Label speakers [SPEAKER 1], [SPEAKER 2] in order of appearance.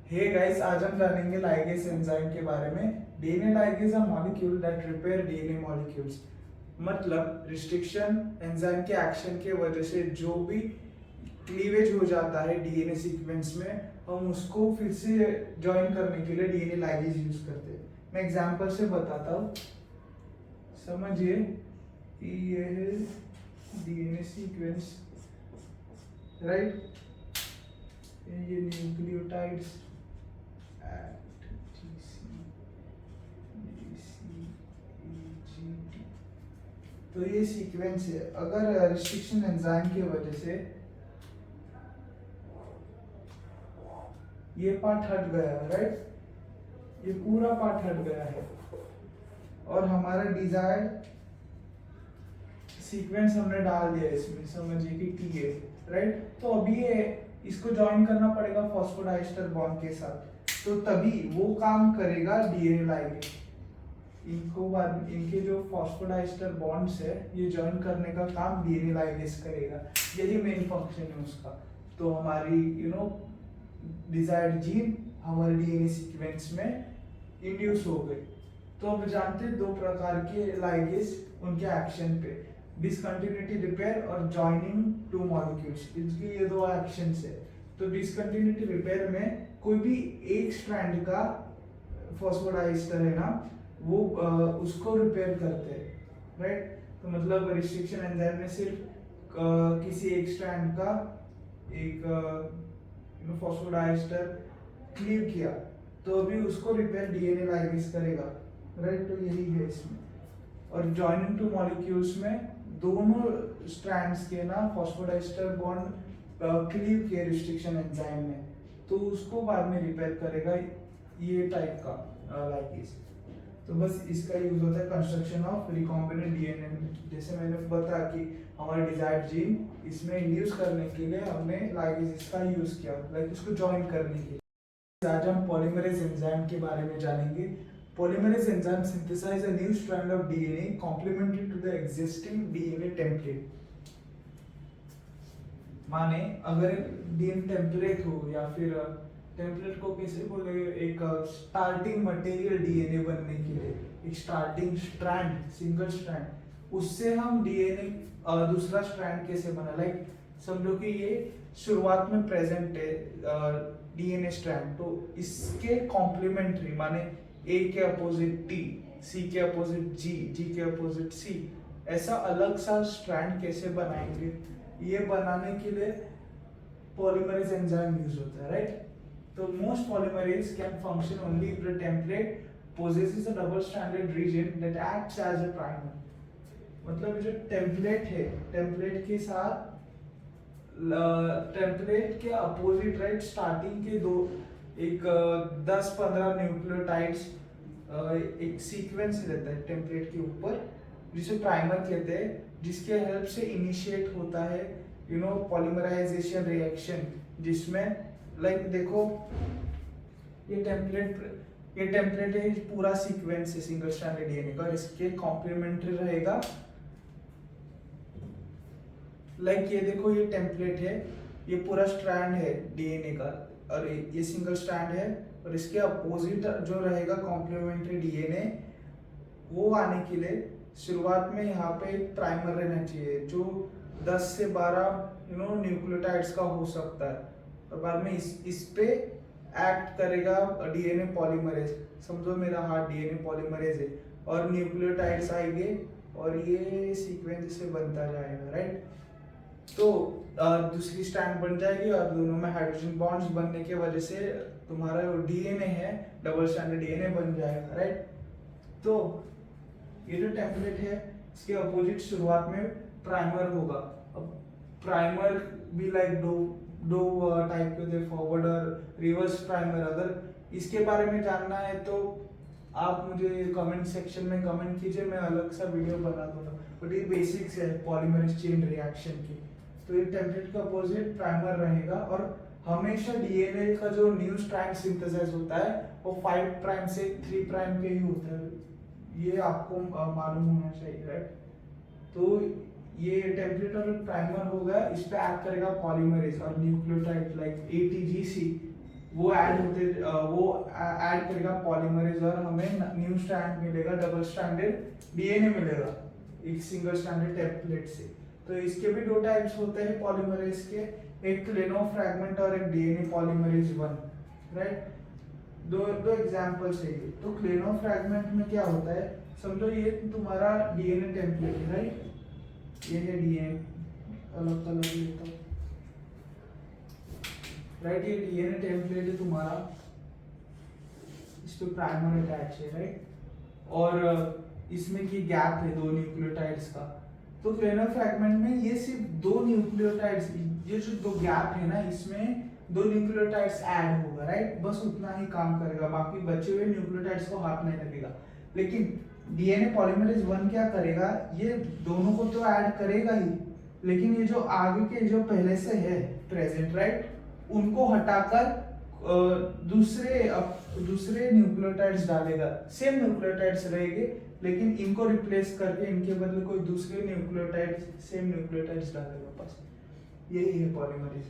[SPEAKER 1] Hey guys, आज हम जानेंगे लाइगेज एंजाइम के बारे में। DNA ligase a molecule that repair DNA molecules. मतलब रिस्ट्रिक्शन एंजाइम के एक्शन के वजह से जो भी क्लीवेज हो जाता है डीएनए सीक्वेंस में, हम उसको फिर से ज्वाइन करने के लिए डीएनए लाइगेज यूज करते हैं। मैं एग्जांपल से बताता हूँ, समझिए कि ये है डीएनए सीक्वेंस, राइट। ये न्यूक्लियोटाइड्स at GCGT। तो ये सीक्वेंस है। अगर रिस्ट्रिक्शन एंजाइम की वजह से ये पार्ट हट गया, राइट, ये पूरा पार्ट हट गया है और हमारा डिजायर्ड सीक्वेंस हमने डाल दिया इसमें, समझिए कि टी है, राइट। तो अभी ये इसको ज्वाइन करना पड़ेगा फॉस्फोडाइस्टर बॉन्ड के साथ, तो तभी वो काम करेगा डीएनए लाइगेज। इनको बाद इनके जो फॉस्फोडाइस्टर बॉन्ड्स है ये ज्वाइन करने का काम डीएनए लाइगेज करेगा। यही मेन फंक्शन है उसका। तो हमारी डिजायर्ड जीन हमारे डीएनए सीक्वेंस में इंड्यूस हो गए। तो अब जानते हैं दो प्रकार के लाइगेज, उनके एक्शन पे, डिसकंटिन्यूटी रिपेयर और जॉइनिंग टू मॉलिक्यूल्स। इसकी ये दो एक्शंस है। तो डिसकंटिन्यूटी रिपेयर में कोई भी एक स्ट्रैंड का फॉस्फोडाइस्टर है ना, वो उसको रिपेयर करते हैं, राइट। तो मतलब रिस्ट्रिक्शन एंजाइम ने सिर्फ किसी एक स्ट्रैंड का एक फॉस्फोडाइस्टर क्लीव किया, तो अभी उसको रिपेयर डीएनए लाइगेज करेगा, राइट। तो यही है इसमें। और जॉइनिंग टू मॉलिक्यूल्स में दोनों स्ट्रैंड्स के ना फॉस्फोडाइस्टर बॉन्ड क्लीव किए रिस्ट्रिक्शन एंजाइम ने, तो उसको बाद में रिपेयर करेगा ये टाइप का लाइगेज। तो बस इसका यूज होता है कंस्ट्रक्शन ऑफ रिकॉम्बिनेंट डीएनए। जैसे मैंने बताया कि हमारे डिजायर्ड जीन इसमें इंड्यूस करने के लिए हमने लाइगेज इसका यूज किया, लाइक इसको ज्वाइन करने के लिए। आज हम पॉलीमरेज एंजाइम के बारे में जानेंगे। Polymerase enzyme synthesise a new strand of DNA complementary to the existing DNA template. माने अगर डीएनए टेम्पलेट हो, या फिर टेम्पलेट को कैसे बोले, एक स्टार्टिंग मटेरियल डीएनए बनने के लिए, एक स्टार्टिंग स्ट्रैंड, सिंगल स्ट्रैंड, उससे हम डीएनए दूसरा स्ट्रैंड कैसे बना, लाइक समझो कि ये शुरुआत में प्रेजेंट है डीएनए स्ट्रैंड, तो इसके कॉम्प्लीमेंट्री माने ए के अपोजिट टी, सी के अपोजिट जी, जी के अपोजिट सी, ऐसा अलग सा स्ट्रैंड कैसे बनाएंगे, ये बनाने के लिए पॉलीमरेज एंजाइम यूज होता है, राइट। तो most polymerase can function only if the template possesses a double-stranded region that acts as a primer। मतलब जो टेम्पलेट है, टेम्पलेट के साथ टेम्पलेट के अपोजिट, राइट, स्टार्टिंग के दो एक 10-15 न्यूक्लियोटाइड्स एक सीक्वेंस रहता है टेम्पलेट के ऊपर, जिसे प्राइमर कहते हैं, जिसके हेल्प से इनिशिएट होता है पॉलीमराइजेशन रिएक्शन, जिसमें लाइक देखो ये टेम्पलेट है, पूरा सीक्वेंस है सिंगल स्ट्रैंडेड डीएनए का, इसके कॉम्प्लीमेंट्री रहेगा। लाइक ये देखो, ये टेम्पलेट है, ये पूरा स्ट्रैंड है डीएनए का, और ये सिंगल स्ट्रैंड है, और इसके अपोजिट जो रहेगा कॉम्प्लीमेंट्री डीएनए, वो आने के लिए शुरुआत में यहाँ पे एक प्राइमर रहना चाहिए जो 10 से 12 न्यूक्लियोटाइड्स का हो सकता है, और बाद में इस पे एक्ट करेगा डीएनए पॉलीमरेज। समझो मेरा हार्ट डीएनए पॉलीमरेज है, और न्यूक्लियोटाइड्स आएंगे और ये सीक्वेंस से बनता जाएगा, राइट। तो दूसरी स्ट्रैंड बन जाएगी, और दोनों में हाइड्रोजन बॉन्ड्स बनने के वजह से तुम्हारा जो डीएनए है डबल स्ट्रैंडेड डीएनए बन जाएगा, राइट। तो ये जो टेम्पलेट है, इसके अपोजिट शुरुआत में प्राइमर होगा। अब प्राइमर भी लाइक दो टाइप के होते हैं, फॉरवर्ड और रिवर्स प्राइमर। अगर इसके बारे में जानना है तो आप मुझे कमेंट सेक्शन में कमेंट कीजिए, मैं अलग सा वीडियो बना दूंगा, बट ये बेसिक्स है पॉलीमरेज चेन रिएक्शन की। तो ये टेम्पलेट का अपोजिट प्राइमर रहेगा, और हमेशा डीएनए का जो न्यू स्ट्रैंड सिंथेसाइज होता है वो 5 प्राइम से 3 प्राइम पे ही होता है, ये आपको मालूम होना चाहिए, राइट। तो ये टेम्पलेट और प्राइमर होगा, इस पे एक्ट करेगा पॉलीमरेज और न्यूक्लियोटाइड लाइक एटीजीसी, वो ऐड होते वो ऐड करेगा पॉलीमरेज और हमें न्यू स्ट्रैंड मिलेगा, डबल स्ट्रैंडेड डीएनए मिलेगा एक सिंगल स्ट्रैंडेड टेम्पलेट से। तो इसके भी दो टाइप्स होते हैं पॉलीमरेज के, एक क्लेनो फ्रैगमेंट और एक डीएनए पॉलीमरेज 1, राइट। दो दो एग्जांपल्स है ये। तो क्लेनो फ्रैगमेंट में क्या होता है, समझो ये तुम्हारा डीएनए टेम्पलेट है, राइट। ये है डीएनए, अलग अलग लेता हूं, राइट। ये डीएनए टेम्पलेट है तुम्हारा, इस पे प्राइमर अटैच है, राइट। और इसमें की गैप है दो न्यूक्लियोटाइड्स का। तो क्लेनो फ्रैगमेंट में ये सिर्फ दो न्यूक्लियोटाइड्स, ये जो दो गैप है ना, इसमें दो न्यूक्लियोटाइड्स ऐड होगा, राइट। बस उतना ही काम करेगा, बाकी बचे हुए न्यूक्लियोटाइड्स को हाथ नहीं लगेगा। लेकिन डीएनए पॉलीमरेज 1 क्या करेगा, ये दोनों को तो ऐड करेगा ही, लेकिन ये जो आगे के जो पहले से है प्रेजेंट, राइट, उनको हटाकर दूसरे न्यूक्लियोटाइड्स डालेगा। सेम न्यूक्लियोटाइड्स रहेंगे, लेकिन इनको रिप्लेस करके इनके बदले कोई दूसरे न्यूक्लियोटाइड्स, सेम न्यूक्लियोटाइड्स डालेगा बस। यही है पॉलीमरेज।